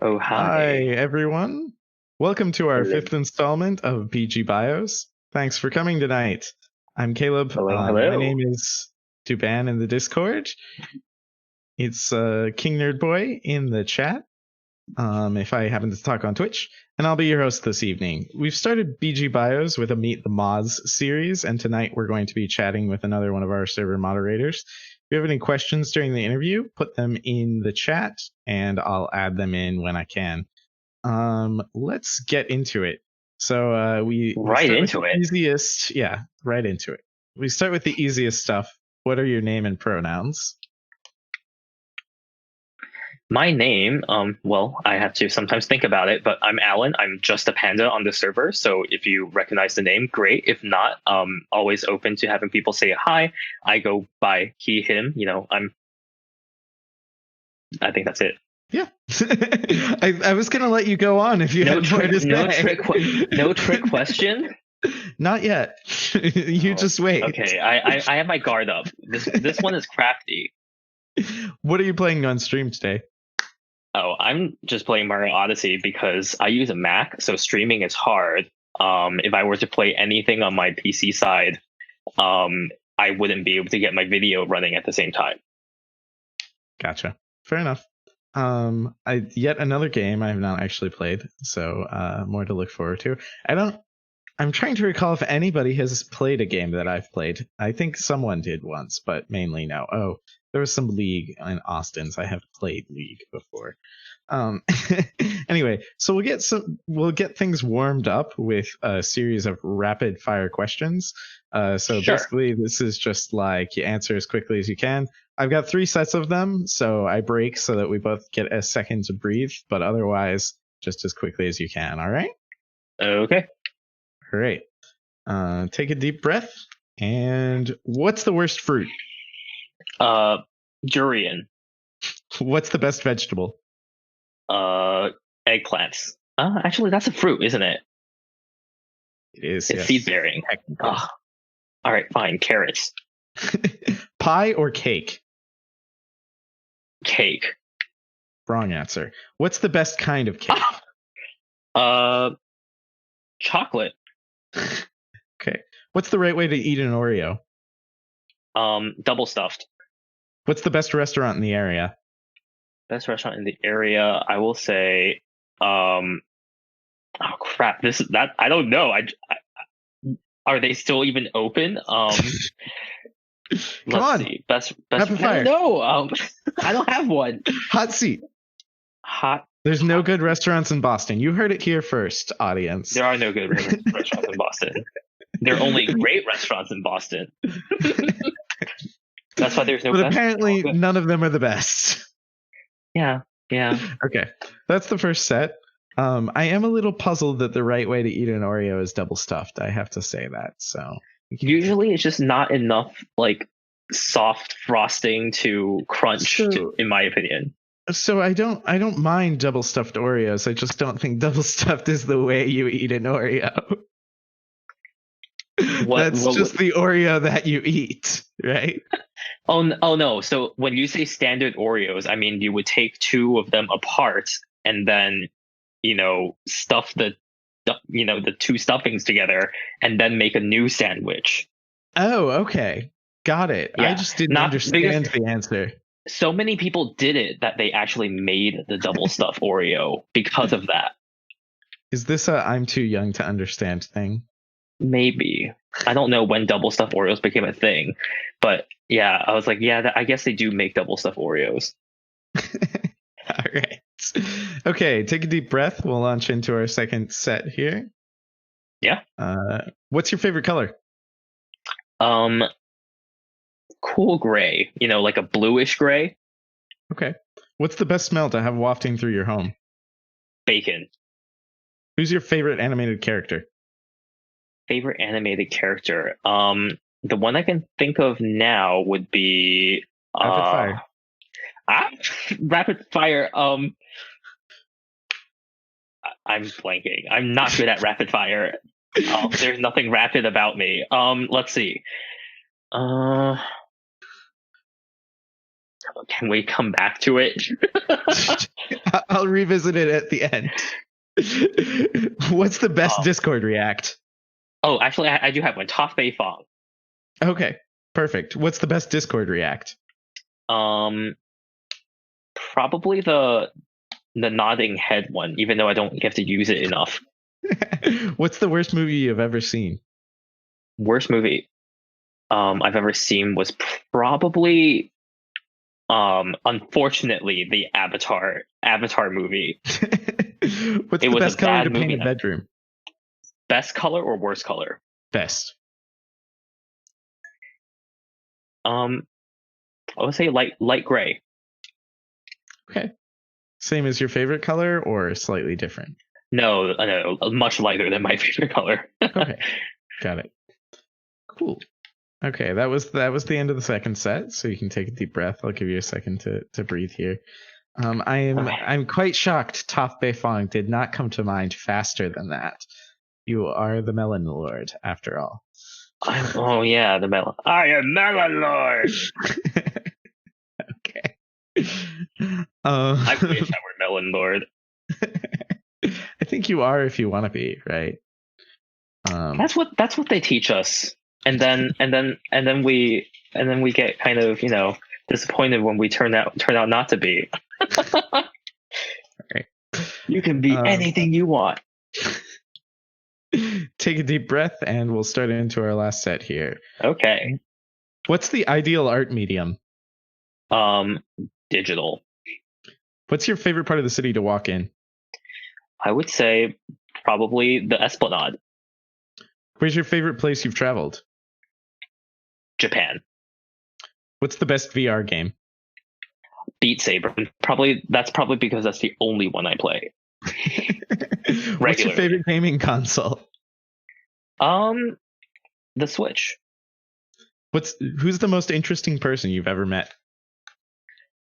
Oh, Hi, hi. everyone. Welcome to our Hello. fifth installment of BG Bios. Thanks for coming tonight. I'm Caleb. Hello, My name hello. is Duban in the Discord. It's King Nerd Boy in the chat, if I happen to talk on Twitch, and I'll be your host this evening. We've started BG Bios with a Meet the Mods series, and tonight we're going to be chatting with another one of our server moderators. If you have any questions during the interview, put them in the chat, and I'll add them in when I can. Let's get into it. So we Right start with into the it. easiest. Yeah, right into it. We start with the easiest stuff. What are your name and pronouns? My name, well, I have to sometimes think about it, but I'm Alan. I'm just a panda on the server. So if you recognize the name, great. If not, always open to having people say hi. I go by he, him. I think that's it. Yeah, I was gonna let you go on if you No had more trick, to no say. trick, no trick question. Not yet. You Oh, just wait. okay. I have my guard up. This one is crafty. What are you playing on stream today? Oh, I'm just playing Mario Odyssey because I use a Mac, so streaming is hard. If I were to play anything on my PC side, I wouldn't be able to get my video running at the same time. Gotcha. Fair enough. Yet another game I have not actually played, so more to look forward to. I'm trying to recall if anybody has played a game that I've played. I think someone did once, but mainly no. Oh, there was some League in Austin's. I have played League before. Um, anyway, so we'll get things warmed up with a series of rapid fire questions. So Sure. basically, this is just like you answer as quickly as you can. I've got 3 sets of them, so I break so that we both get a second to breathe, but otherwise, just as quickly as you can. All right. Okay. All right. Take a deep breath. And what's the worst fruit? Uh, Durian. What's the best vegetable? Uh, Eggplants. Actually, that's a fruit, isn't it? It is, It's seed yes, bearing. technically. Ah, all right, fine. Carrots. Pie or cake? Cake. Wrong answer. What's the best kind of cake? Uh, Chocolate. Okay. What's the right way to eat an Oreo? Double stuffed. What's the best restaurant in the area? Best restaurant in the area, I will say. Oh crap! That I don't know. Are they still even open? Come Let's on. see. Best. Rapid I don't fire. know. I don't have one. Hot seat. Hot. There's no hot good restaurants in Boston. You heard it here first, audience. there are no good restaurants in Boston. There are only great restaurants in Boston. That's why there's no But best. Oh, apparently, good. none of them are the best. Yeah. Yeah. Okay. That's the first set. I am a little puzzled that the right way to eat an Oreo is double stuffed. I have to say that. So Usually, it's just not enough like soft frosting to crunch, so in my opinion. so I don't mind double stuffed Oreos. I just don't think double stuffed is the way you eat an Oreo. What? That's What? just the Oreo that you eat, right? Oh no. So when you say standard Oreos, I mean you would take two of them apart and then stuff the two stuffings together and then make a new sandwich. Oh, okay. Got it. I Yeah, just didn't not because understand the answer. so many people did it that they actually made the double stuff Oreo because of that. Is this a I'm too young to understand thing? Maybe. I don't know when double stuff Oreos became a thing, but yeah, I was like, yeah, I guess they do make double stuff Oreos. All right. Okay, take a deep breath. We'll launch into our second set here. Yeah. What's your favorite color? Um, cool gray, like a bluish gray. Okay. What's the best smell to have wafting through your home? Bacon. Who's your favorite animated character? Favorite animated character. The one I can think of now would be Rapid uh fire. ah, rapid fire. I'm blanking. I'm not good at rapid fire. There's nothing rapid about me. Let's see. Uh, Can we come back to it? I'll revisit it at the end. What's the best Oh, Discord react? oh, actually, I do have one. Top Bei Fong. Okay, perfect. What's the best Discord react? Um, Probably the nodding head one, even though I don't get to use it enough. What's the worst movie you've ever seen? Worst movie I've ever seen was probably unfortunately the Avatar movie. What's It the was a best color bad to paint movie. a bedroom? Best color or worst color? Best. I would say light gray. Okay. Same as your favorite color or slightly different? No, no, much lighter than my favorite color. Okay. Got it. Cool. Okay, that was the end of the second set, so you can take a deep breath. I'll give you a second to breathe here. I'm quite shocked Toph Beifong did not come to mind faster than that. You are the Melon Lord, after all. Oh yeah, the melon. I am Melon Lord. Okay. I wish I were Melon Lord. I think you are if you want to be, right? That's what they teach us, and then we get kind of disappointed when we turn out not to be. Right. You can be anything you want. Take a deep breath, and we'll start into our last set here. Okay. What's the ideal art medium? Digital. What's your favorite part of the city to walk in? I would say probably the Esplanade. Where's your favorite place you've traveled? Japan. What's the best VR game? Beat Saber. That's probably because that's the only one I play. What's your favorite gaming console? The Switch. Who's the most interesting person you've ever met?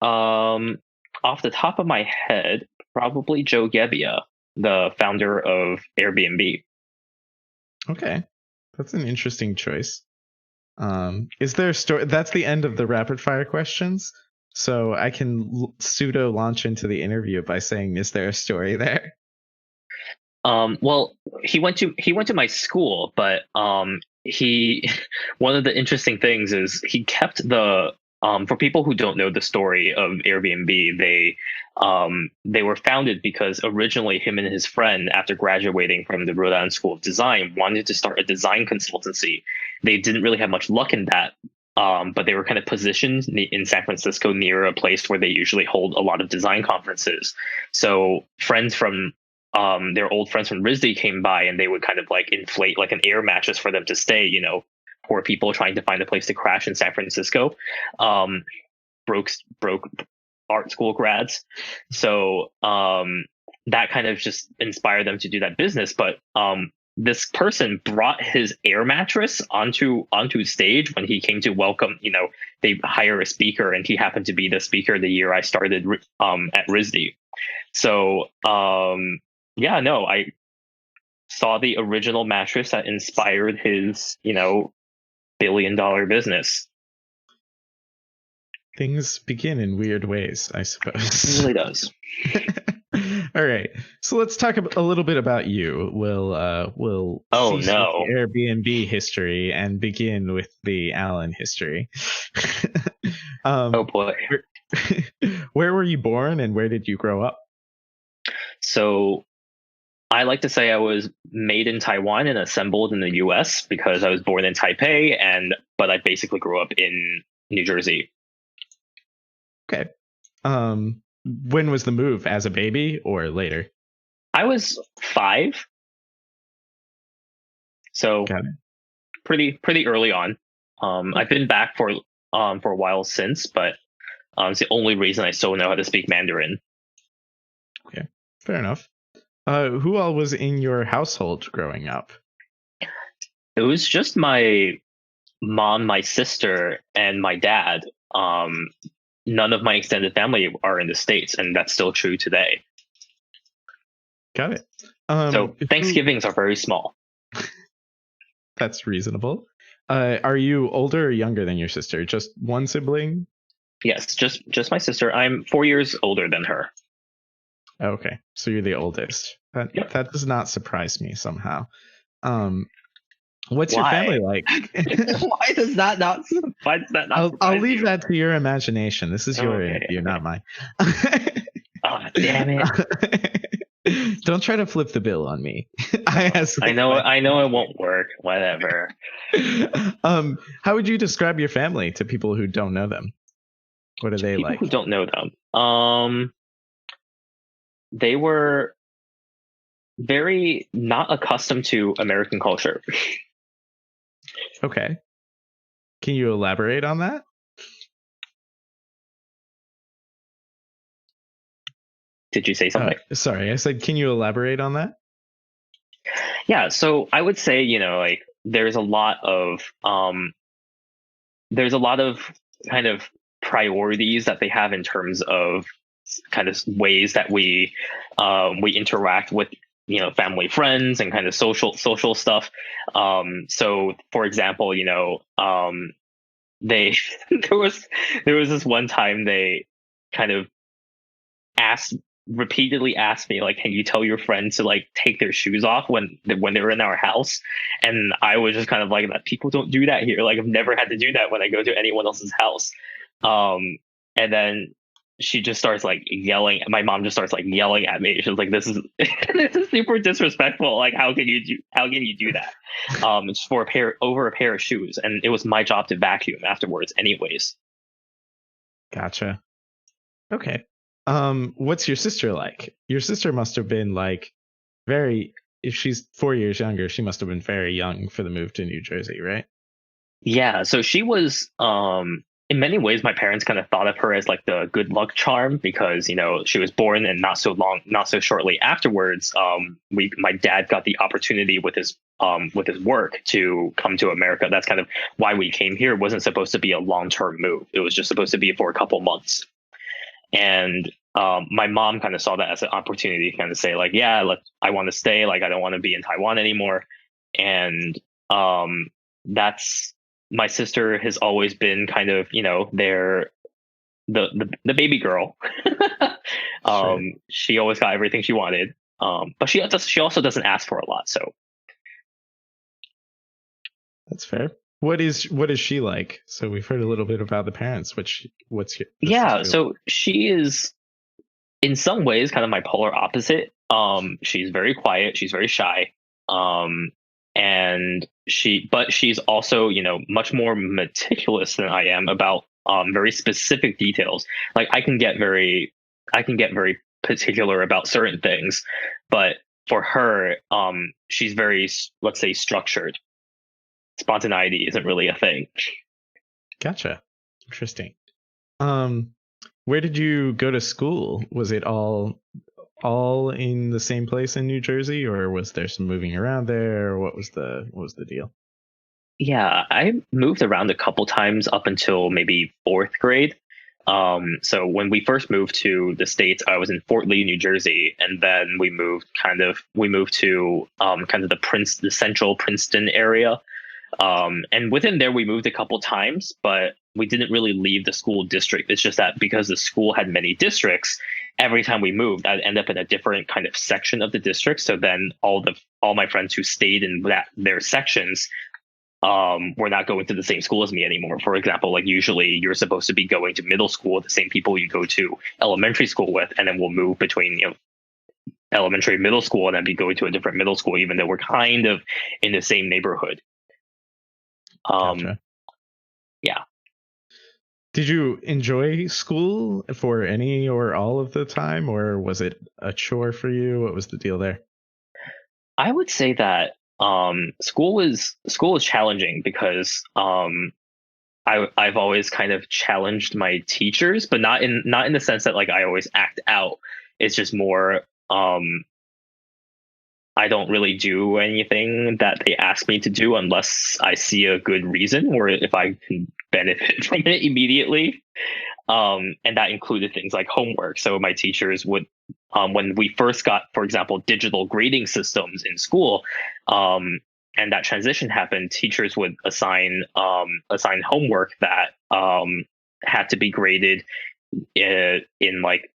Off the top of my head, probably Joe Gebbia, the founder of Airbnb. Okay, that's an interesting choice. Is there a story? That's the end of the rapid fire questions. So I can pseudo launch into the interview by saying, "Is there a story there?" Well, he went to my school, but he one of the interesting things is he kept the for people who don't know the story of Airbnb, they were founded because originally him and his friend, after graduating from the Rhode Island School of Design, wanted to start a design consultancy. They didn't really have much luck in that. But they were kind of positioned in San Francisco near a place where they usually hold a lot of design conferences. So friends from their old friends from RISD came by, and they would kind of like inflate like an air mattress for them to stay. Poor people trying to find a place to crash in San Francisco. Broke art school grads. So that kind of just inspired them to do that business. But this person brought his air mattress onto stage when he came to welcome. They hire a speaker, and he happened to be the speaker the year I started at RISD. So yeah, no, I saw the original mattress that inspired his billion-dollar business. Things begin in weird ways, I suppose. It really does. All right, so let's talk a little bit about you. We'll cease with the Airbnb history and begin with the Allen history. Oh boy. Where were you born, and where did you grow up? So I like to say I was made in Taiwan and assembled in the US because I was born in Taipei, but I basically grew up in New Jersey. Okay. When was the move? As a baby or later? I was 5. So pretty early on. I've been back for a while since, but it's the only reason I still know how to speak Mandarin. Okay, fair enough. Who all was in your household growing up? It was just my mom, my sister, and my dad. None of my extended family are in the States, and that's still true today. Got it. So Thanksgivings are very small. That's reasonable. Are you older or younger than your sister? Just one sibling? Yes, just my sister. I'm 4 years older than her. Okay, so you're the oldest. That Yep. that does not surprise me somehow. Um, what's your family Why? like? Why does that not? Why does that not I'll surprise leave you? that to your imagination. This is your Okay. interview, Okay. not mine. Oh, damn it. Don't try to flip the bill on me. I No, asked I the know. question. I know it won't work. Whatever. How would you describe your family to people who don't know them? What are they People like? who don't know them, they were very not accustomed to American culture. Okay. Can you elaborate on that? Did you say something? Sorry, I said, can you elaborate on that? Yeah. So I would say, like there's a lot of kind of priorities that they have in terms of kind of ways that we interact with family friends and kind of social stuff. So for example, they there was there was this one time they kind of asked repeatedly asked me like, can you tell your friends to like take their shoes off when they were in our house? And I was just kind of like, that people don't do that here. Like, I've never had to do that when I go to anyone else's house. And then she just starts like yelling. My mom just starts like yelling at me. She's like, this is this is super disrespectful. Like, how can you do that? It's for a pair of shoes, and it was my job to vacuum afterwards anyways. Gotcha. Okay. What's your sister like? Your sister must have been like very, if she's 4 years younger, she must have been very young for the move to New Jersey, right? Yeah, so she was in many ways my parents kind of thought of her as like the good luck charm because, she was born and not so shortly afterwards, we my dad got the opportunity with his work to come to America. That's kind of why we came here. It wasn't supposed to be a long-term move. It was just supposed to be for a couple months. And my mom kind of saw that as an opportunity to kind of say like, yeah, I want to stay, like I don't want to be in Taiwan anymore. And that's my sister has always been kind of, their the baby girl. Sure. She always got everything she wanted. But she also doesn't ask for a lot. So That's fair. What is she like? So we've heard a little bit about the parents. What's the yeah, sister like? so she is in some ways kind of my polar opposite. She's very quiet, she's very shy. Um, and but she's also, much more meticulous than I am about very specific details. Like I can get very particular about certain things, but for her, she's very, let's say, structured. Spontaneity isn't really a thing. Gotcha. Interesting. Um, where did you go to school? Was it all in the same place in New Jersey, or was there some moving around there? Or what was the deal? Yeah, I moved around a couple times up until maybe fourth grade. So when we first moved to the States, I was in Fort Lee, New Jersey, and then we moved to kind of the central Princeton area. And within there, we moved a couple times, but we didn't really leave the school district. It's just that because the school had many districts, every time we moved, I'd end up in a different kind of section of the district. So then all my friends who stayed in their sections were not going to the same school as me anymore. For example, like usually you're supposed to be going to middle school with the same people you go to elementary school with, and then we'll move between elementary and middle school, and then be going to a different middle school, even though we're kind of in the same neighborhood. Um, Gotcha. yeah, Did you enjoy school for any or all of the time, or was it a chore for you? What was the deal there? I would say that school is challenging because I've always kind of challenged my teachers, but not in the sense that like I always act out. It's just more I don't really do anything that they ask me to do unless I see a good reason or if I can benefit from it immediately. And that included things like homework. So my teachers would, when we first got, for example, digital grading systems in school, and that transition happened, teachers would assign homework that had to be graded in like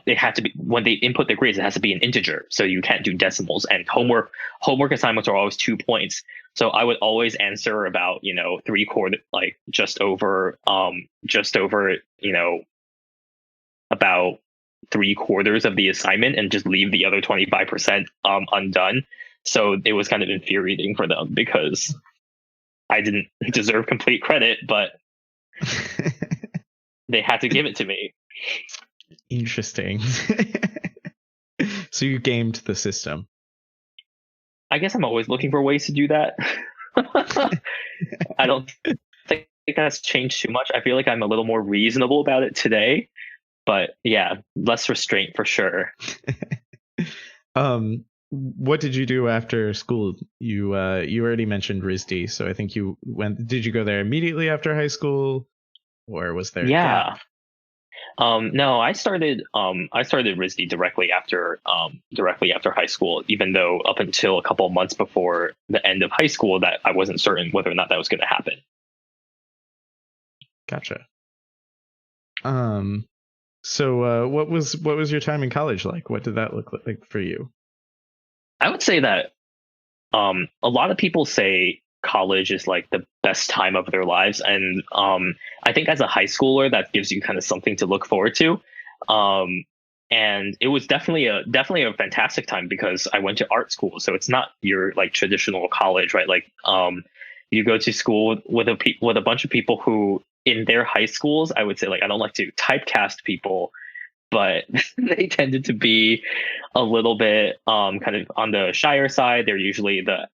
it had to be when they input their grades, it has to be an integer, so you can't do decimals. And homework assignments are always 2 points. So I would always answer about, three quarter, like just over, about three quarters of the assignment, and just leave the other 25% undone. So it was kind of infuriating for them because I didn't deserve complete credit, but they had to give it to me. Interesting. So you gamed the system. I guess I'm always looking for ways to do that. I don't think that's changed too much. I feel like I'm a little more reasonable about it today, but yeah, less restraint for sure. What did you do after school? You already mentioned RISD, so I think you went. Did you go there immediately after high school, or was there a Yeah. gap? No, I started RISD directly after high school, even though up until a couple of months before the end of high school that I wasn't certain whether or not that was going to happen. Gotcha. So what was your time in college like? What did that look like for you? I would say that a lot of people say college is like the best time of their lives, and I think as a high schooler that gives you kind of something to look forward to. Um, and it was definitely a fantastic time because I went to art school, so it's not your like traditional college, right? Like you go to school with with a bunch of people who in their high schools, I would say, like, I don't like to typecast people, but they tended to be a little bit kind of on the shyer side. They're usually a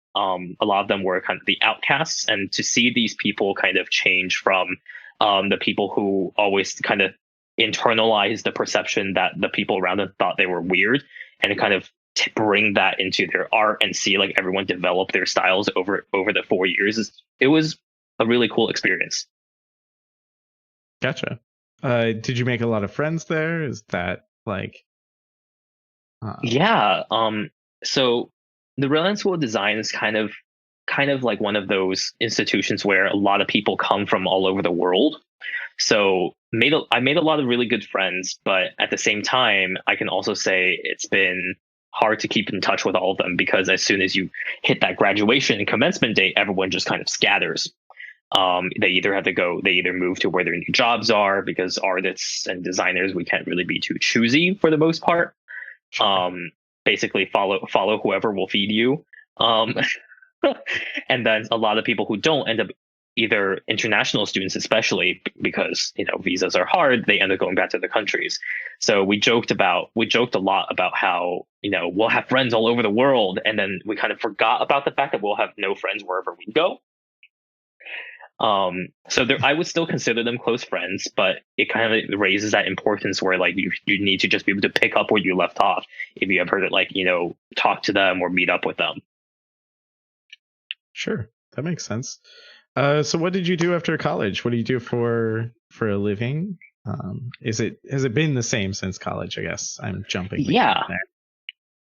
lot of them were kind of the outcasts, and to see these people kind of change from the people who always kind of internalize the perception that the people around them thought they were weird, and kind of bring that into their art and see like everyone develop their styles over the 4 years. It was a really cool experience. Gotcha. Did you make a lot of friends there? Is that like um Yeah. So the Brilliant School of Design is kind of like one of those institutions where a lot of people come from all over the world. So I made a lot of really good friends, but at the same time, I can also say it's been hard to keep in touch with all of them because as soon as you hit that graduation and commencement date, everyone just kind of scatters. They either move to where their new jobs are because artists and designers, we can't really be too choosy for the most part. sure. um Basically follow whoever will feed you. um and then a lot of people who don't end up, either international students especially because visas are hard, they end up going back to their countries. So we joked a lot about how we'll have friends all over the world, and then we kind of forgot about the fact that we'll have no friends wherever we go. So I would still consider them close friends, but it kind of raises that importance where like you need to just be able to pick up where you left off if you ever like talk to them or meet up with them. Sure. That makes sense. So what did you do after college? What do you do for a living? Has it been the same since college? I guess I'm jumping the gun Yeah, there.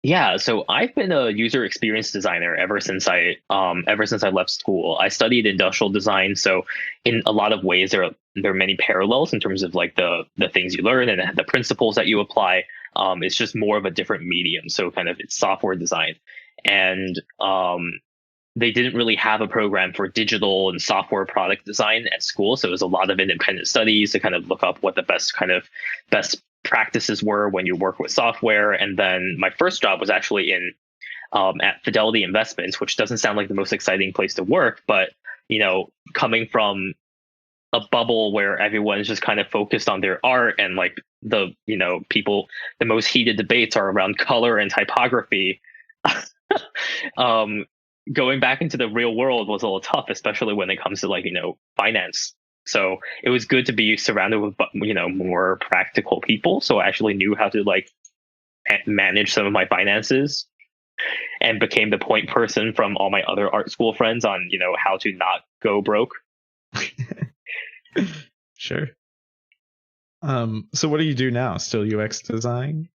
yeah. So I've been a user experience designer ever since I left school. I studied industrial design, so in a lot of ways there are many parallels in terms of like the things you learn and the principles that you apply. It's just more of a different medium, so kind of it's software design, and they didn't really have a program for digital and software product design at school. So it was a lot of independent studies to kind of look up what the best practices were when you work with software. And then my first job was actually in at Fidelity Investments, which doesn't sound like the most exciting place to work, but coming from a bubble where everyone's just kind of focused on their art, and like the most heated debates are around color and typography. um, Going back into the real world was a little tough, especially when it comes to like finance. So it was good to be surrounded with more practical people. So I actually knew how to like manage some of my finances, and became the point person from all my other art school friends on how to not go broke. Sure. So what do you do now? Still UX design?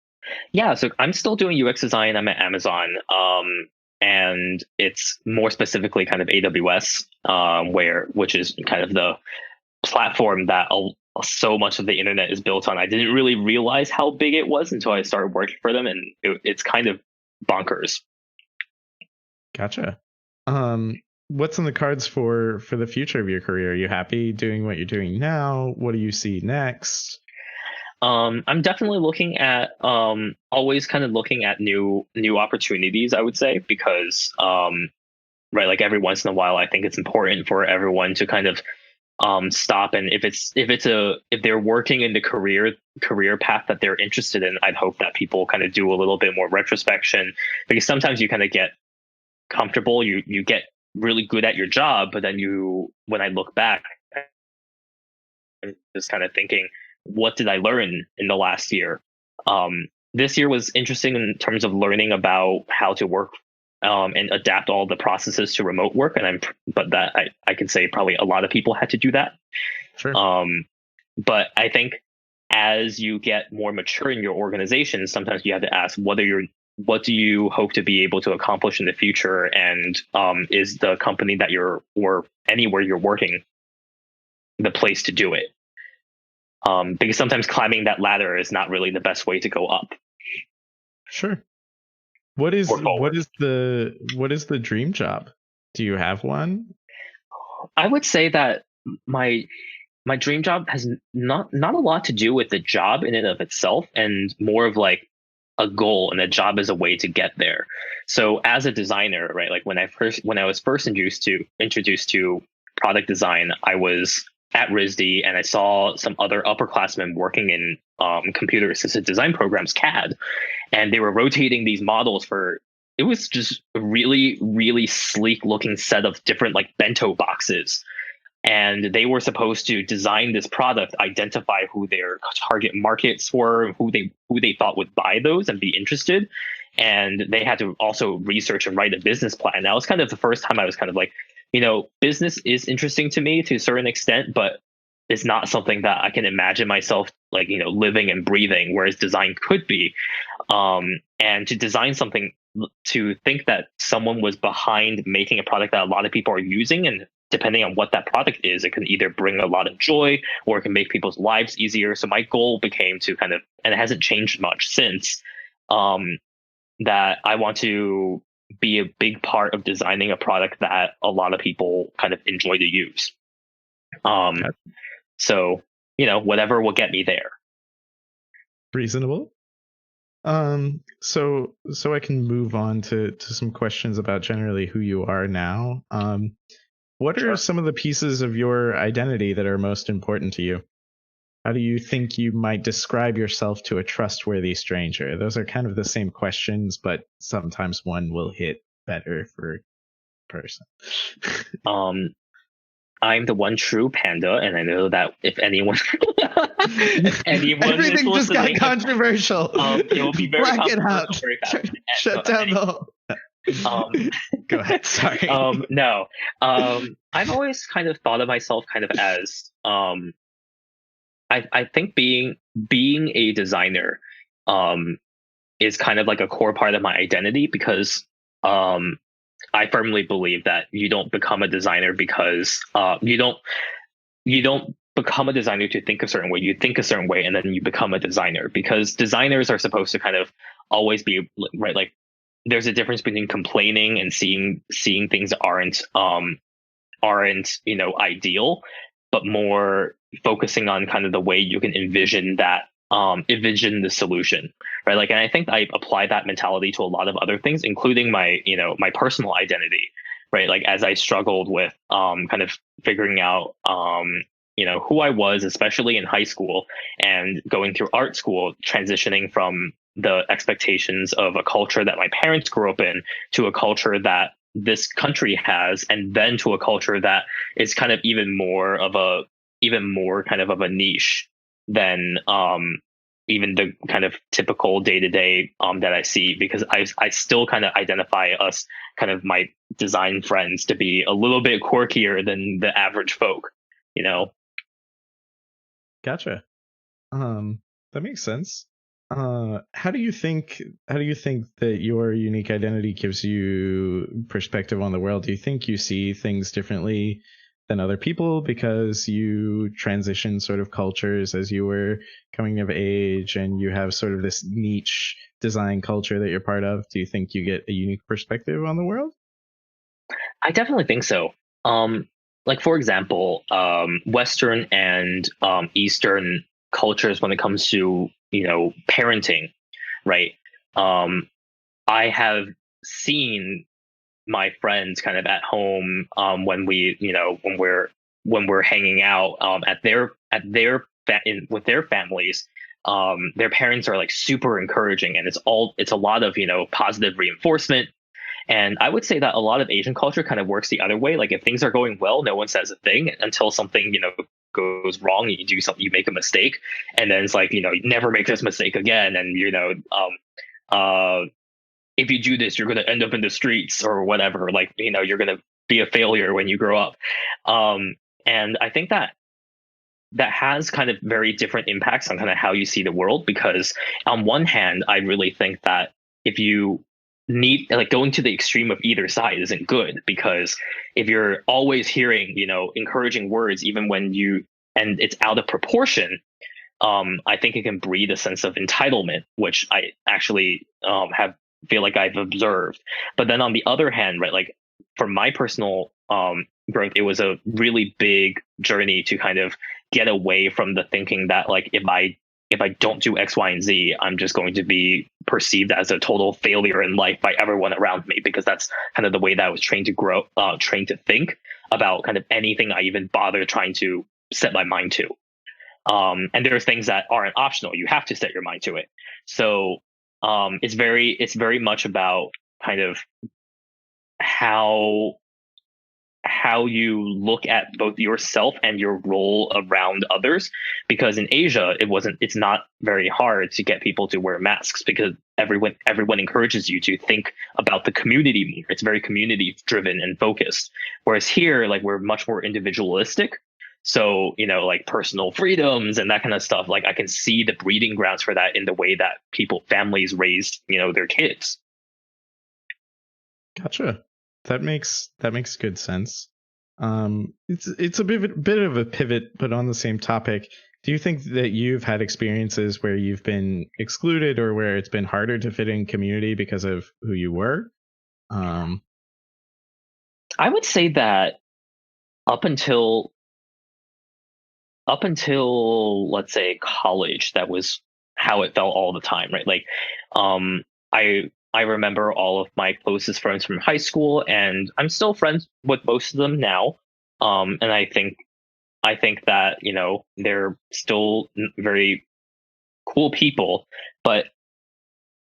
Yeah, so I'm still doing UX design. I'm at Amazon, and it's more specifically kind of AWS, which is kind of platform that so much of the internet is built on. I didn't really realize how big it was until I started working for them, and it's kind of bonkers. Gotcha. Um, what's in the cards for the future of your career? Are you happy doing what you're doing now? What do you see next? I'm definitely looking at always kind of looking at new opportunities, I would say, because right, like every once in a while, I think it's important for everyone to kind of stop, and if they're working in the career path that they're interested in, I'd hope that people kind of do a little bit more retrospection, because sometimes you kind of get comfortable, you get really good at your job, but then when I look back, I'm just kind of thinking, what did I learn in the last year? This year was interesting in terms of learning about how to work and adapt all the processes to remote work. But that I can say probably a lot of people had to do that. Sure. But I think as you get more mature in your organization, sometimes you have to ask what do you hope to be able to accomplish in the future, and is the company that or anywhere you're working the place to do it? Because sometimes climbing that ladder is not really the best way to go up. Sure. What is or forward. what is the dream job? Do you have one? I would say that my my dream job has not a lot to do with the job in and of itself, and more of like a goal, and a job as a way to get there. So as a designer, right, like when I was first introduced to product design, I was at RISD, and I saw some other upperclassmen working in computer assisted design programs, CAD, and they were rotating these models for, it was just a really really sleek looking set of different like bento boxes, and they were supposed to design this product, identify who their target markets were, who they thought would buy those and be interested, and they had to also research and write a business plan. That was kind of the first time I was kind of like, business is interesting to me to a certain extent, but it's not something that I can imagine myself like, living and breathing, whereas design could be. And to design something, to think that someone was behind making a product that a lot of people are using, and depending on what that product is, it can either bring a lot of joy or it can make people's lives easier. So my goal became to kind of, and it hasn't changed much since, that I want to be a big part of designing a product that a lot of people kind of enjoy to use. Okay. So, whatever will get me there. Reasonable. So I can move on to some questions about generally who you are now. What are Sure. some of the pieces of your identity that are most important to you? How do you think you might describe yourself to a trustworthy stranger? Those are kind of the same questions, but sometimes one will hit better for a person. Um, I'm the one true panda, and I know that if anyone, if anyone is Everything just got listening, controversial. it will be very Black it controversial out. very fast. Shut down the whole. Go ahead. Sorry. No. I've always kind of thought of myself kind of as I think being a designer um is kind of like a core part of my identity, because um I firmly believe that you don't become a designer because you don't become a designer to think a certain way. You think a certain way and then you become a designer, because designers are supposed to kind of always be right. Like there's a difference between complaining and seeing things aren't ideal, but more focusing on kind of the way you can envision the solution, right? Like, and I think I apply that mentality to a lot of other things, including my personal identity, right? Like as I struggled with kind of figuring out who I was, especially in high school and going through art school, transitioning from the expectations of a culture that my parents grew up in to a culture that this country has, and then to a culture that is kind of even more kind of a niche than even the kind of typical day to day that I see, because I still kind of identify us, kind of my design friends, to be a little bit quirkier than the average folk, you know. Gotcha. That makes sense. How do you think that your unique identity gives you perspective on the world? Do you think you see things differently than other people because you transition sort of cultures as you were coming of age, and you have sort of this niche design culture that you're part of? Do you think you get a unique perspective on the world? I definitely think so. Um, like for example, Western and Eastern cultures when it comes to parenting, right? Um, I have seen my friends kind of at home when we're hanging out with their families. Their parents are like super encouraging, and it's a lot of positive reinforcement. And I would say that a lot of Asian culture kind of works the other way. Like if things are going well, no one says a thing until something goes wrong. You do something, you make a mistake, and then it's like you never make this mistake again. And uh, if you do this, you're going to end up in the streets or whatever. Like you're going to be a failure when you grow up. And I think that has kind of very different impacts on kind of how you see the world, because on one hand I really think that if you need like going to the extreme of either side isn't good, because if you're always hearing encouraging words even when you and it's out of proportion, I think it can breed a sense of entitlement, which I actually have feel like I've observed. But then on the other hand, right, like for my personal growth, it was a really big journey to kind of get away from the thinking that like if I don't do X, Y, and Z, I'm just going to be perceived as a total failure in life by everyone around me, because that's kind of the way that I was trained to grow, trained to think about kind of anything I even bother trying to set my mind to. And there's things that aren't optional. You have to set your mind to it. So it's very much about kind of how you look at both yourself and your role around others. Because in Asia, it's not very hard to get people to wear masks, because everyone encourages you to think about the community more. It's very community driven and focused. Whereas here, like we're much more individualistic. So, like personal freedoms and that kind of stuff, like I can see the breeding grounds for that in the way that families raise, their kids. Gotcha. That makes good sense. It's a bit of a pivot, but on the same topic. Do you think that you've had experiences where you've been excluded or where it's been harder to fit in community because of who you were? Um, I would say that up until let's say college, that was how it felt all the time, right? Like um I remember all of my closest friends from high school, and I'm still friends with most of them now. And I think that they're still very cool people. But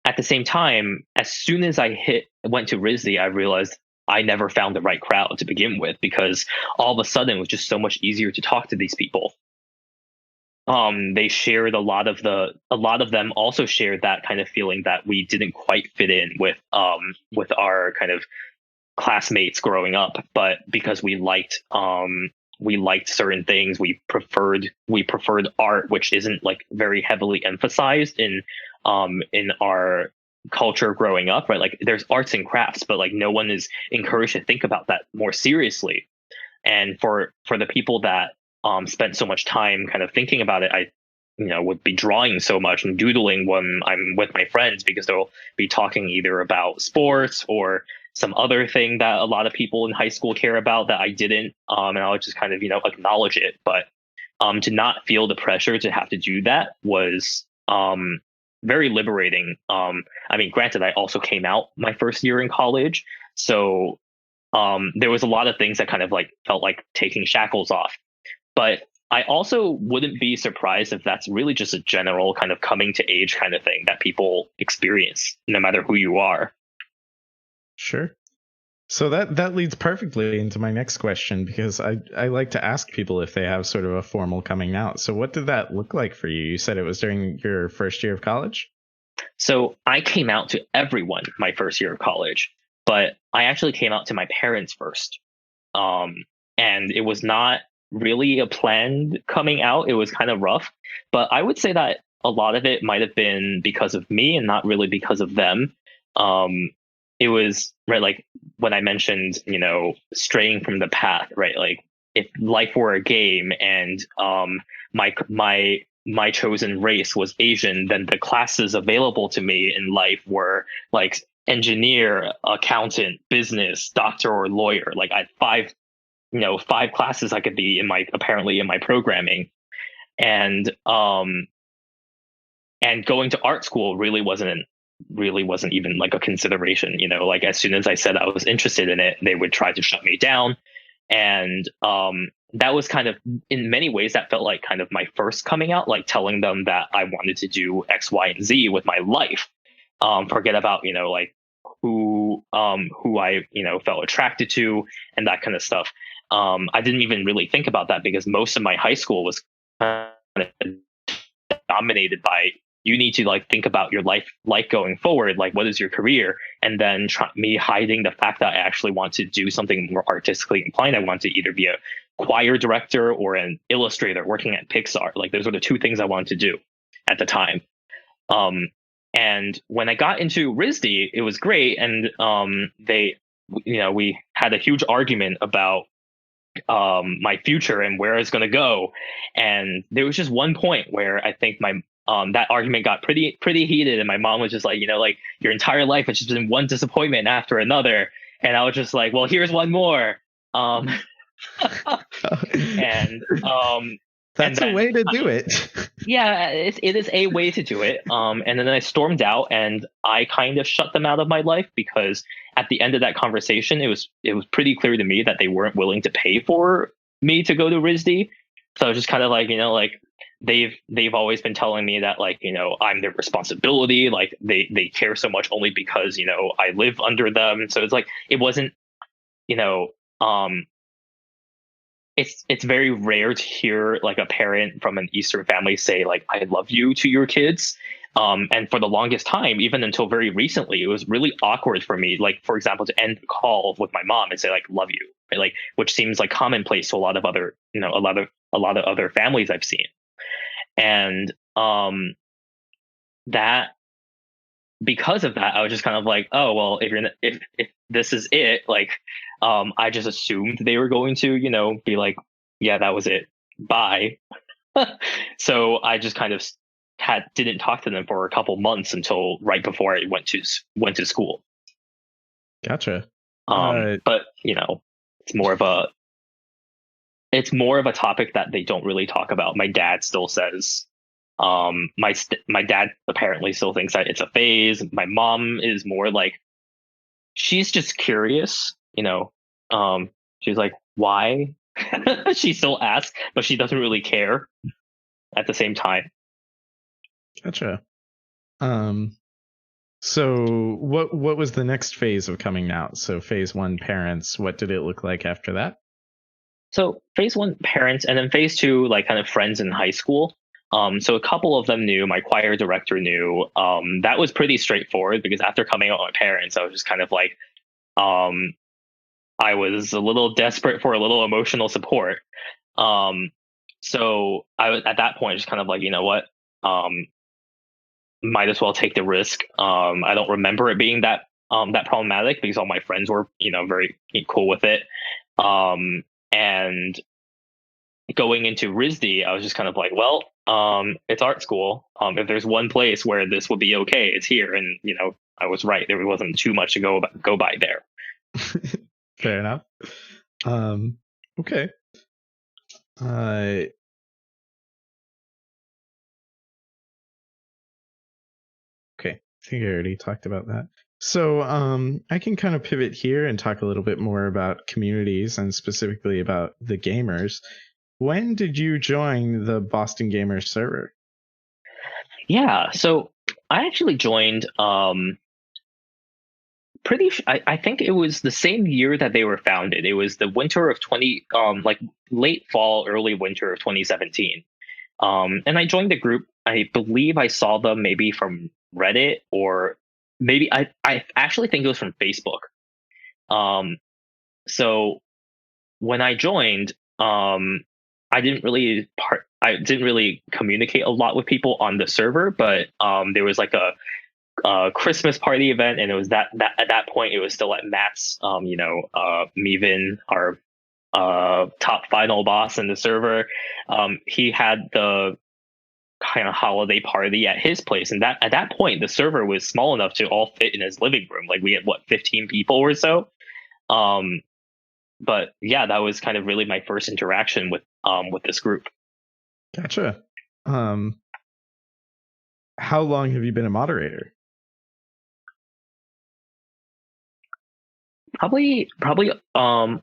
at the same time, as soon as I went to RISD, I realized I never found the right crowd to begin with, because all of a sudden it was just so much easier to talk to these people. They shared a lot of them also shared that kind of feeling that we didn't quite fit in with our kind of classmates growing up. But because we liked certain things, we preferred art, which isn't like very heavily emphasized in our culture growing up, right? Like there's arts and crafts, but like no one is encouraged to think about that more seriously. And for the people that spent so much time kind of thinking about it, I would be drawing so much and doodling when I'm with my friends, because they'll be talking either about sports or some other thing that a lot of people in high school care about that I didn't, and I would just kind of acknowledge it. But to not feel the pressure to have to do that was very liberating. I mean, granted, I also came out my first year in college, so there was a lot of things that kind of like felt like taking shackles off. But I also wouldn't be surprised if that's really just a general kind of coming to age kind of thing that people experience, no matter who you are. sure. So that leads perfectly into my next question, because I like to ask people if they have sort of a formal coming out. So what did that look like for you? You said it was during your first year of college? So I came out to everyone my first year of college, but I actually came out to my parents first. Um, and it was not really a planned coming out. It was kind of rough, but I would say that a lot of it might have been because of me and not really because of them. Um, it was right, like when I mentioned, straying from the path, right? Like if life were a game and my chosen race was Asian, then the classes available to me in life were like engineer, accountant, business, doctor, or lawyer. Like I had five classes I could be in my apparently in my programming, and going to art school really wasn't even like a consideration. Like as soon as I said I was interested in it, they would try to shut me down. And that was kind of, in many ways, that felt like kind of my first coming out, like telling them that I wanted to do X, Y, and Z with my life. Forget about like who I felt attracted to and that kind of stuff. I didn't even really think about that because most of my high school was kind of dominated by, you need to like think about your life going forward, like what is your career, and then me hiding the fact that I actually want to do something more artistically inclined. I want to either be a choir director or an illustrator working at Pixar. Like those were the two things I wanted to do at the time. um and when I got into RISD, it was great, and we had a huge argument about my future and where it's going to go. And there was just one point where I think my that argument got pretty heated, and my mom was just like, like your entire life has just been one disappointment after another. And I was just like, well, here's one more. um and and That's a then way to do it. yeah, it is a way to do it. And then I stormed out, and I kind of shut them out of my life, because at the end of that conversation, it was pretty clear to me that they weren't willing to pay for me to go to RISD. So I was just kind of like, like they've always been telling me that, like, I'm their responsibility. Like they care so much only because I live under them. So it's like it wasn't, you know um it's very rare to hear like a parent from an Eastern family say like "I love you" to your kids. And for the longest time, even until very recently, it was really awkward for me. Like, for example, to end the call with my mom and say like "love you," right? Like, which seems like commonplace to a lot of other, a lot of other families I've seen. And that because of that, I was just kind of like, oh well, if this is it, like, I just assumed they were going to, be like, yeah, that was it, bye. So I just kind of didn't talk to them for a couple months until right before I went to school. Gotcha. Uh, But it's more of a it's more of a topic that they don't really talk about. My dad still says, my dad apparently still thinks that it's a phase. My mom is more like, she's just curious, she's like, why? She still asks, but she doesn't really care at the same time. gotcha. Um, so what was the next phase of coming out? So phase one, parents. What did it look like after that? So phase one, parents, and then phase two, like kind of friends in high school. So a couple of them knew. My choir director knew. That was pretty straightforward because after coming out with my parents, I was just kind of like, um, I was a little desperate for a little emotional support. Um, so I was at that point just kind of like, you know what, um, might as well take the risk. I don't remember it being that problematic because all my friends were, very cool with it. And going into RISD, I was just kind of like, well, it's art school. If there's one place where this would be okay, it's here. And I was right. There wasn't too much to go by there. Fair enough. Okay. Uh, okay. I think I already talked about that. So I can kind of pivot here and talk a little bit more about communities and specifically about the gamers. When did you join the Boston Gaymers server? Yeah. So I actually joined. I think it was the same year that they were founded. It was the winter of 20, like late fall, early winter of 2017. And I joined the group. I believe I saw them maybe from Reddit, or maybe I actually think it was from Facebook. Um, so when I joined, I didn't really communicate a lot with people on the server, but there was like a Christmas party event, and it was that at that point it was still at Matt's, Mevin, our top final boss in the server. He had the kind of holiday party at his place, and that at that point the server was small enough to all fit in his living room. Like we had what 15 people or so. Um, but yeah, that was kind of really my first interaction with this group. Gotcha. Um, how long have you been a moderator? Probably I'm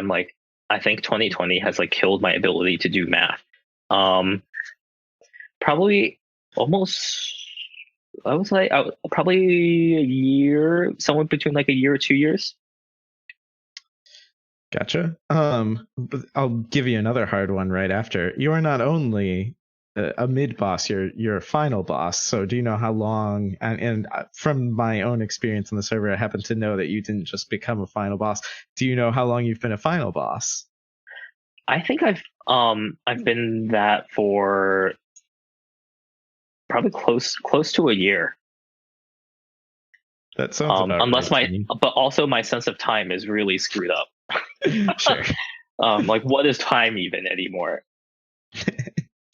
like I think 2020 has like killed my ability to do math. Um, probably almost I was like probably a year, somewhere between like a year or 2 years. Gotcha. But I'll give you another hard one right after. You are not only a mid boss, you're a final boss. So do you know how long? And from my own experience on the server, I happen to know that you didn't just become a final boss. Do you know how long you've been a final boss? I think I've been that for probably close to a year. That sounds about right Unless to my me. but also my sense of time is really screwed up. Sure. Like what is time even anymore?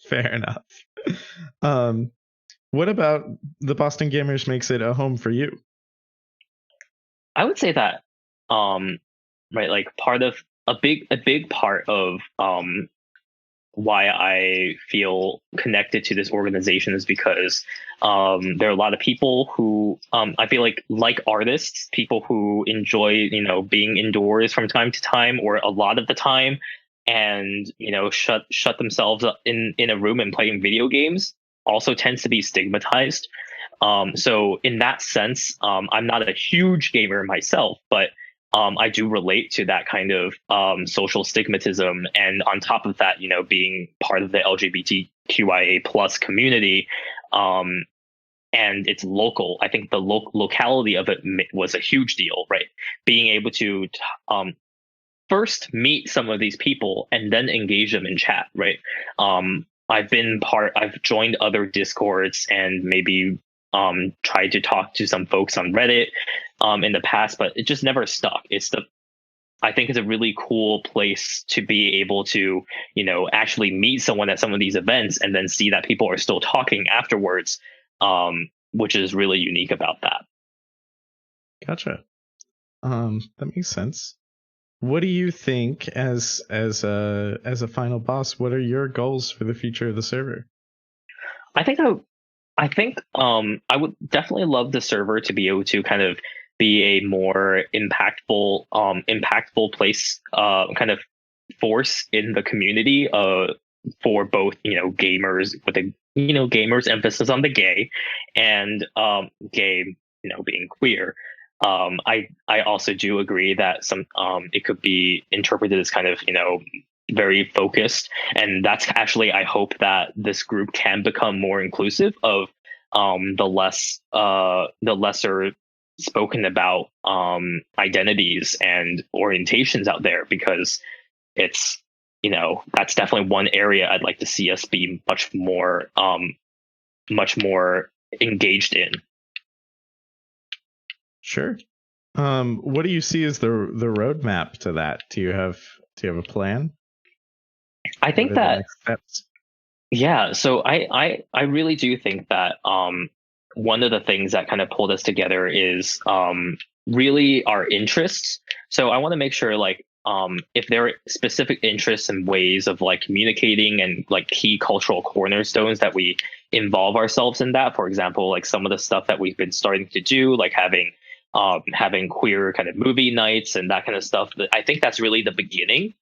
Fair enough. Um, what about the Boston Gamers makes it a home for you? I would say that right, like part of a big part of why I feel connected to this organization is because there are a lot of people who I feel like artists, people who enjoy being indoors from time to time or a lot of the time, and shut themselves up in a room and playing video games also tends to be stigmatized. So in that sense, I'm not a huge gamer myself, but I do relate to that kind of social stigmatism. And on top of that, being part of the LGBTQIA plus community, um, and it's local. I think the locality of it was a huge deal, right? Being able to first meet some of these people and then engage them in chat, right? I've joined other discords and maybe tried to talk to some folks on Reddit in the past, but it just never stuck. I think it's a really cool place to be able to, actually meet someone at some of these events and then see that people are still talking afterwards, which is really unique about that. Gotcha. That makes sense. What do you think as a final boss? What are your goals for the future of the server? I think I would definitely love the server to be able to kind of be a more impactful place, kind of force in the community, for both gamers with a gamers emphasis on the gay, and gay being queer. I also do agree that some it could be interpreted as kind of very focused, and that's actually I hope that this group can become more inclusive of the lesser spoken about identities and orientations out there, because it's that's definitely one area I'd like to see us be much more engaged in. Sure. What do you see as the roadmap to that? Do you have a plan? I What think are the that next steps? Yeah, so I really do think that one of the things that kind of pulled us together is really our interests. So I want to make sure, like, if there are specific interests and ways of like communicating and like key cultural cornerstones that we involve ourselves in that. For example, like some of the stuff that we've been starting to do, like having queer kind of movie nights and that kind of stuff. That I think that's really the beginning.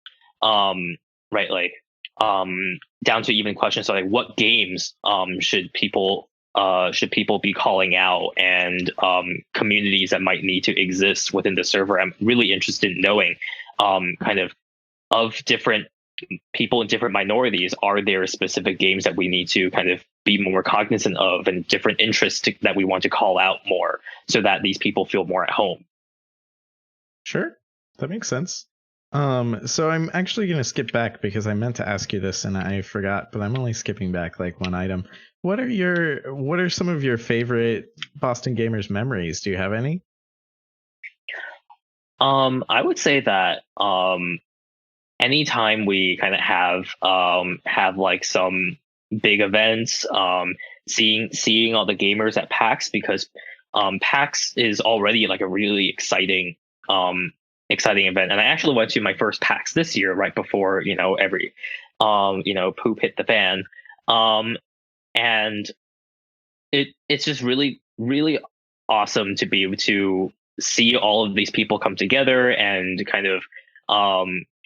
Right, like down to even questions like what games should people be calling out, and communities that might need to exist within the server. I'm really interested in knowing kind of different people in different minorities, are there specific games that we need to kind of be more cognizant of, and different interests that we want to call out more so that these people feel more at home. Sure, that makes sense. So I'm actually going to skip back because I meant to ask you this and I forgot, but I'm only skipping back like one item. What are some of your favorite Boston Gamers memories? Do you have any? I would say that anytime we kind of have like some big events, seeing all the gamers at PAX, because PAX is already like a really exciting event. And I actually went to my first PAX this year, right before every poop hit the fan. Um, and it's just really awesome to be able to see all of these people come together and kind of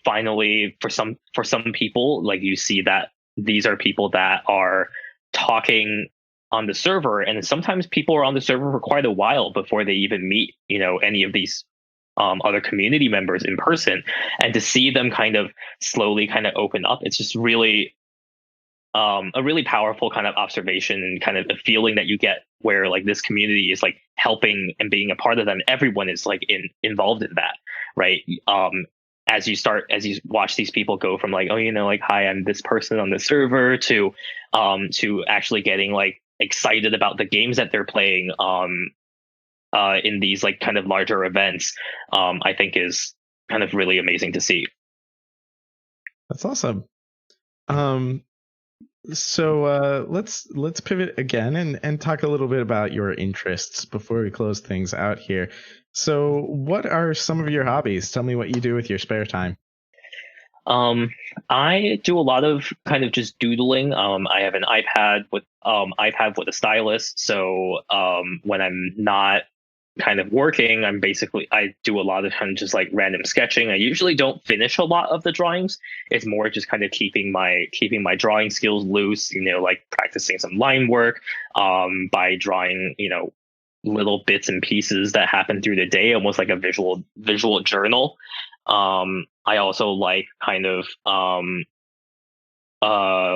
finally, for some people, like, you see that these are people that are talking on the server, and sometimes people are on the server for quite a while before they even meet any of these other community members in person. And to see them kind of slowly kind of open up, it's just really a really powerful kind of observation, and kind of a feeling that you get where, like, this community is like helping and being a part of them. Everyone is like involved in that, right? As you watch these people go from, like, oh, like, hi, I'm this person on the server, to actually getting like excited about the games that they're playing in these like kind of larger events, I think is kind of really amazing to see. That's awesome. Um, so let's pivot again and talk a little bit about your interests before we close things out here. So, what are some of your hobbies? Tell me what you do with your spare time. Um, I do a lot of kind of just doodling. I have an iPad with a stylus. So when I'm not kind of working, I do a lot of kind of just like random sketching. I usually don't finish a lot of the drawings. It's more just kind of keeping my drawing skills loose. Like practicing some line work, by drawing little bits and pieces that happen through the day, almost like a visual journal. I also like kind of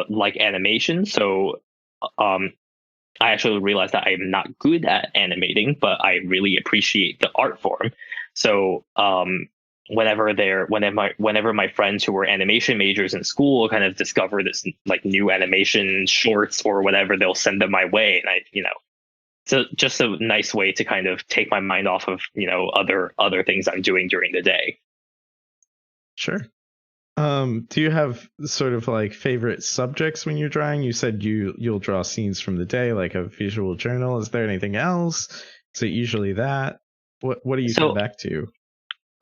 like animation. So um I actually realized that I'm not good at animating, but I really appreciate the art form. So whenever my friends who were animation majors in school kind of discover this like new animation shorts or whatever, they'll send them my way, and so just a nice way to kind of take my mind off of other things I'm doing during the day. Sure. Do you have sort of like favorite subjects when you're drawing? You said you'll draw scenes from the day, like a visual journal. Is there anything else? Is it usually that? What do you come So back to?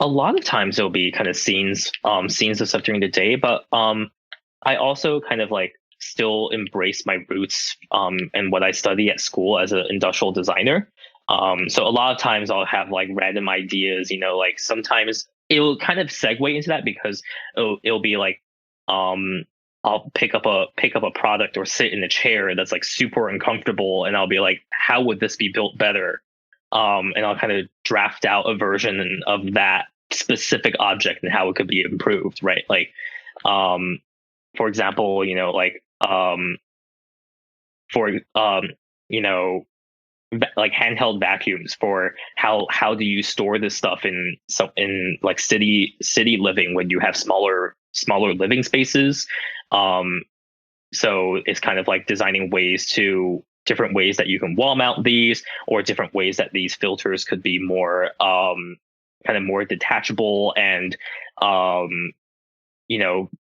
a lot of times there'll be kind of scenes of stuff during the day, but I also kind of like still embrace my roots and what I study at school as an industrial designer. So a lot of times I'll have like random ideas, like sometimes it'll kind of segue into that, because it'll be like um I'll pick up a product or sit in a chair that's like super uncomfortable, and I'll be like, how would this be built better? And I'll kind of draft out a version of that specific object and how it could be improved, right? Like, um, for example, like for you know, like handheld vacuums, for how do you store this stuff in like city living when you have smaller living spaces. Um, so it's kind of like designing different ways that you can wall mount these, or different ways that these filters could be more kind of more detachable, and um,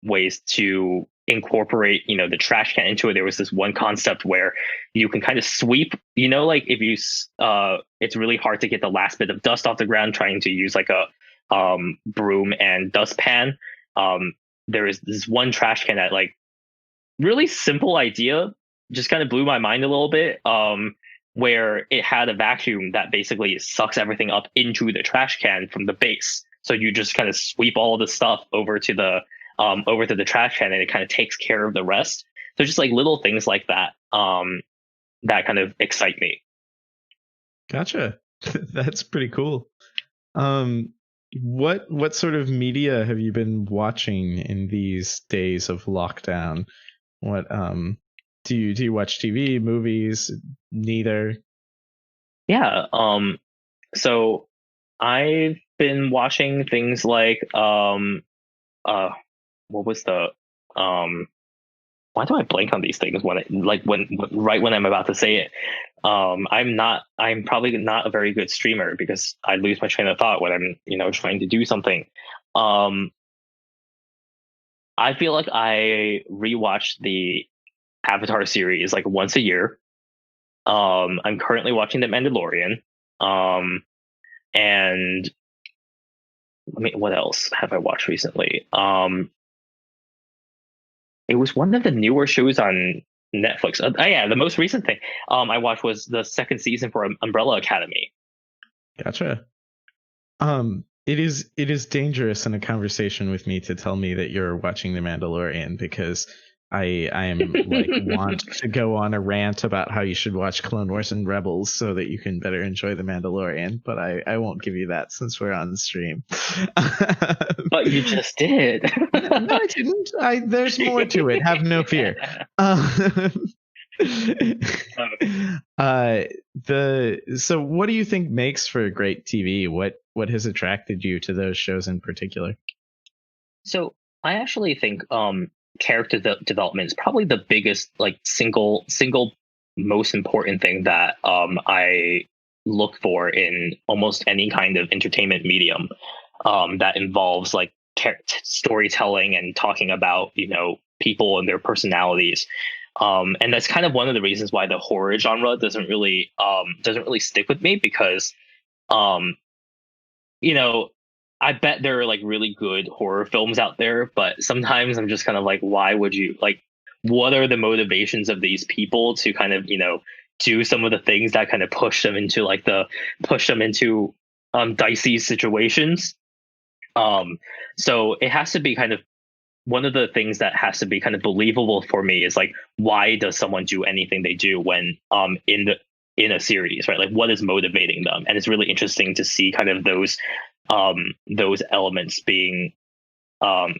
ways to incorporate the trash can into it. There was this one concept where you can kind of sweep, like, if it's really hard to get the last bit of dust off the ground trying to use like a broom and dustpan. There is this one trash can that, like, really simple idea, just kind of blew my mind a little bit, where it had a vacuum that basically sucks everything up into the trash can from the base. So you just kind of sweep all of the stuff over to the trash can, and it kind of takes care of the rest. So just like little things like that, that kind of excite me. Gotcha. That's pretty cool. Um, what sort of media have you been watching in these days of lockdown? What do you watch TV, movies, neither? Yeah. So I've been watching things like uh what was the um why do I blank on these things when right when I'm about to say it? I'm probably not a very good streamer because I lose my train of thought when I'm, trying to do something. Um, I feel like I rewatch the Avatar series like once a year. I'm currently watching The Mandalorian. Um, and what else have I watched recently? It was one of the newer shows on Netflix. Yeah, the most recent thing I watched was the second season for Umbrella Academy. Gotcha. It is dangerous in a conversation with me to tell me that you're watching The Mandalorian, because I am like want to go on a rant about how you should watch Clone Wars and Rebels so that you can better enjoy The Mandalorian, but I won't give you that since we're on stream. But you just did. No, I didn't. There's more to it. Have no fear. So what do you think makes for great TV? What has attracted you to those shows in particular? So I actually think character development is probably the biggest like single most important thing that I look for in almost any kind of entertainment medium that involves like storytelling and talking about people and their personalities. And that's kind of one of the reasons why the horror genre doesn't really stick with me, because um, you know, I bet there are like really good horror films out there, but sometimes I'm just kind of like, why would you like? What are the motivations of these people to kind of do some of the things that kind of push them into dicey situations? Um, so it has to be kind of one of the things that has to be kind of believable for me is like, why does someone do anything they do when in a series, right? Like, what is motivating them? And it's really interesting to see kind of those elements um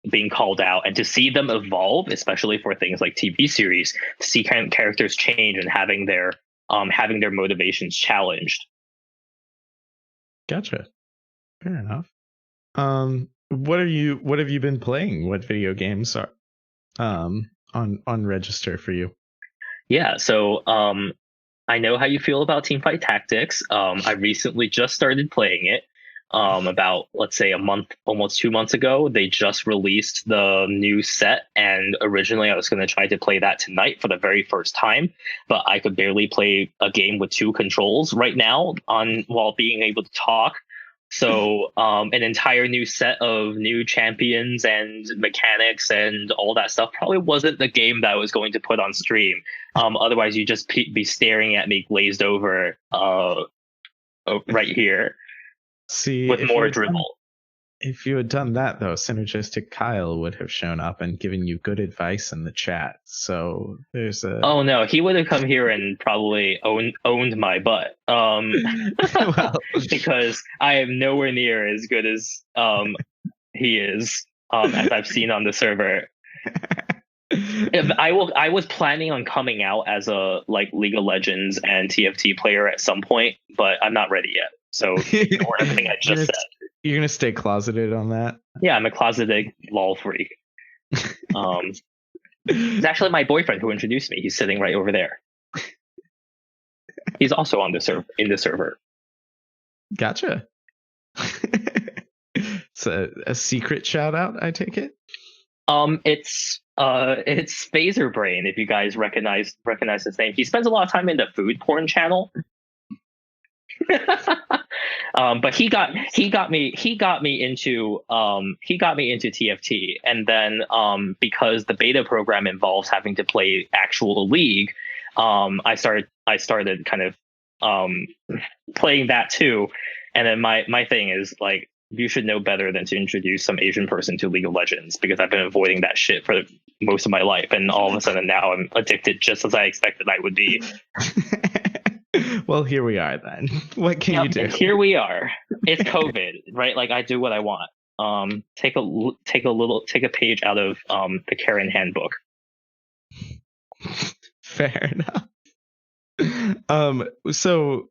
being called out, and to see them evolve, especially for things like TV series, to see kind of characters change and having their motivations challenged. Gotcha. Fair enough. What have you been playing? What video games are on register for you? Yeah, so I know how you feel about Teamfight Tactics. I recently just started playing it. About, let's say, a month, almost 2 months ago, they just released the new set, and originally I was going to try to play that tonight for the very first time, but I could barely play a game with two controls right now on while being able to talk. So, an entire new set of new champions and mechanics and all that stuff probably wasn't the game that I was going to put on stream. Otherwise, you just be staring at me glazed over right here See, with more dribble. if you had done that though, Synergistic Kyle would have shown up and given you good advice in the chat. So there's a Oh no, he would have come here and probably owned my butt. well, Because I am nowhere near as good as he is, as I've seen on the server. I was planning on coming out as a like League of Legends and TFT player at some point, but I'm not ready yet. So ignore everything I just said. You're gonna stay closeted on that. Yeah, I'm a closeted lol freak. It's actually my boyfriend who introduced me. He's sitting right over there. He's also on the in the server. Gotcha. It's a secret shout out, I take it. It's Phaser Brain, if you guys recognize his name. He spends a lot of time in the food porn channel. But he got me into TFT, and then because the beta program involves having to play actual League, I started kind of playing that too. And then my thing is like, you should know better than to introduce some Asian person to League of Legends, because I've been avoiding that shit for most of my life, and all of a sudden now I'm addicted, just as I expected I would be. Well, here we are then. What can you do? Here we are. It's COVID, right? Like, I do what I want. Take a page out of the Karen handbook. Fair enough. So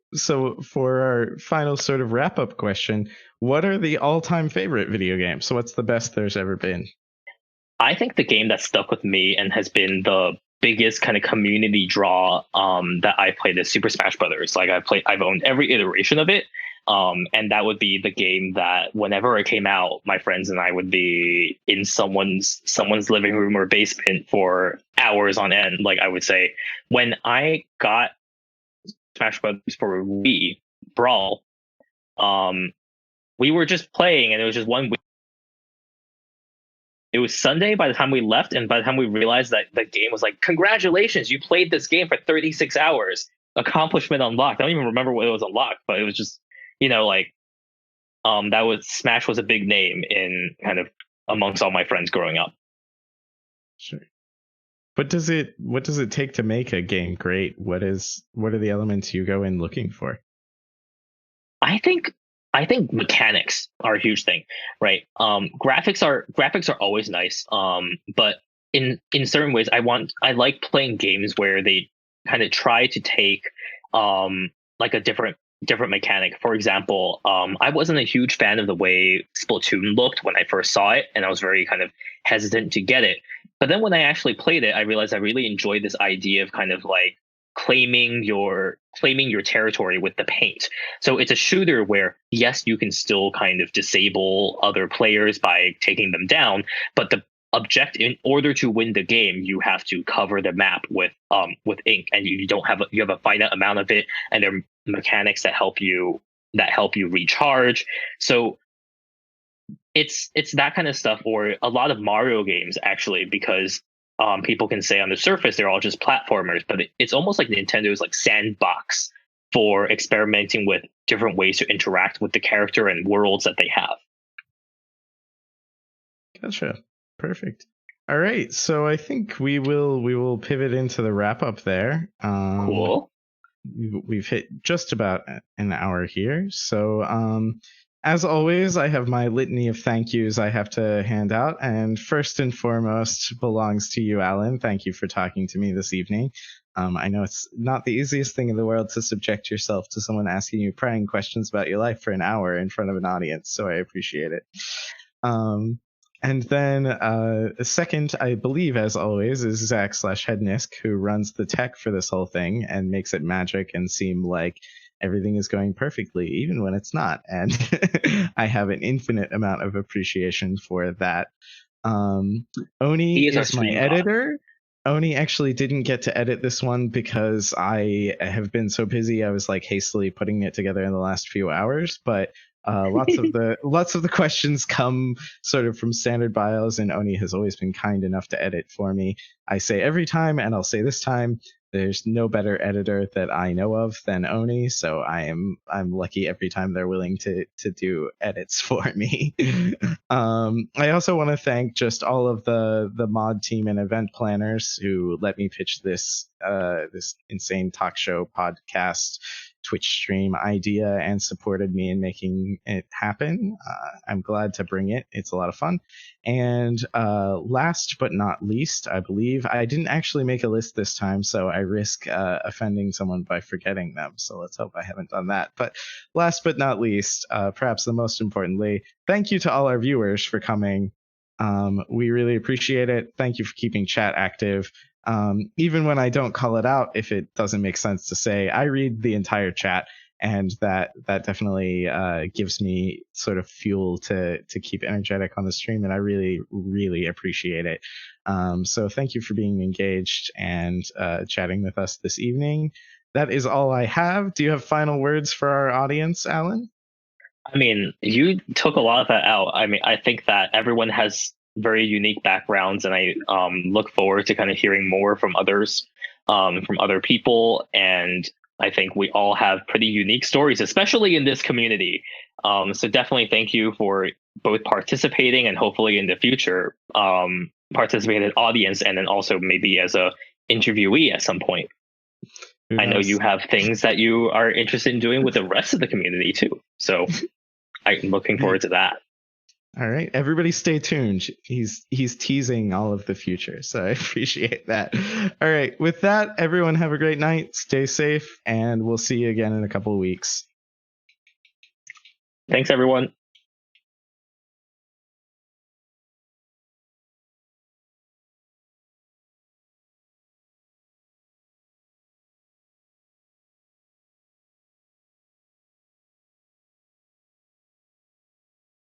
for our final sort of wrap up question, what are the all-time favorite video games? So what's the best there's ever been? I think the game that stuck with me and has been the biggest kind of community draw that I played is Super Smash Brothers. Like I've owned every iteration of it. And that would be the game that whenever it came out, my friends and I would be in someone's living room or basement for hours on end. Like I would say, when I got Smash Brothers for Wii Brawl, we were just playing, and it was just one week. It was Sunday by the time we left, and by the time we realized that the game was like, congratulations, you played this game for 36 hours. Accomplishment unlocked. I don't even remember what it was unlocked, but it was just, like, that was Smash was a big name in kind of amongst all my friends growing up. Sure. What does it take to make a game great? What are the elements you go in looking for? I think mechanics are a huge thing, right? Graphics are always nice. But in certain ways, I like playing games where they kind of try to take like a different mechanic. For example, I wasn't a huge fan of the way Splatoon looked when I first saw it, and I was very kind of hesitant to get it. But then when I actually played it, I realized I really enjoyed this idea of kind of like claiming your territory with the paint. So it's a shooter where, yes, you can still kind of disable other players by taking them down, but the in order to win the game, you have to cover the map with ink, and you don't have you have a finite amount of it, and there are mechanics that help you recharge. So it's that kind of stuff, or a lot of Mario games actually, because people can say on the surface they're all just platformers, but it's almost like Nintendo's like sandbox for experimenting with different ways to interact with the character and worlds that they have. Gotcha. Perfect. All right, so I think we will pivot into the wrap up there. Cool. We've hit just about an hour here, so as always, I have my litany of thank yous I have to hand out, and first and foremost belongs to you, Alan. Thank you for talking to me this evening. I know it's not the easiest thing in the world to subject yourself to someone asking you prying questions about your life for an hour in front of an audience, so I appreciate it. And then second, I believe, as always, is Zach/Hednisk, who runs the tech for this whole thing and makes it magic and seem like everything is going perfectly, even when it's not. And I have an infinite amount of appreciation for that. Oni is my editor. Oni actually didn't get to edit this one because I have been so busy. I was like hastily putting it together in the last few hours, but lots of the questions come sort of from standard bios, and Oni has always been kind enough to edit for me. I say every time, and I'll say this time, there's no better editor that I know of than Oni, so I'm lucky every time they're willing to do edits for me. I also want to thank just all of the mod team and event planners who let me pitch this this insane talk show podcast Twitch stream idea and supported me in making it happen. I'm glad to bring it. It's a lot of fun. And last but not least, I believe I didn't actually make a list this time, so I risk offending someone by forgetting them. So let's hope I haven't done that. But last but not least, perhaps the most importantly, thank you to all our viewers for coming. We really appreciate it. Thank you for keeping chat active. Even when I don't call it out, if it doesn't make sense to say, I read the entire chat, and that definitely gives me sort of fuel to keep energetic on the stream, and I really, really appreciate it. So thank you for being engaged and chatting with us this evening. That is all I have. Do you have final words for our audience, Alan? I mean, you took a lot of that out. I mean, I think that everyone has very unique backgrounds, and I look forward to kind of hearing more from others, from other people. And I think we all have pretty unique stories, especially in this community. So definitely thank you for both participating and hopefully in the future participate as audience, and then also maybe as a interviewee at some point. I know you have things that you are interested in doing with the rest of the community too. So I'm looking forward to that. All right, everybody stay tuned. He's teasing all of the future, so I appreciate that. All right, with that, everyone have a great night, stay safe, and we'll see you again in a couple of weeks. Thanks, everyone.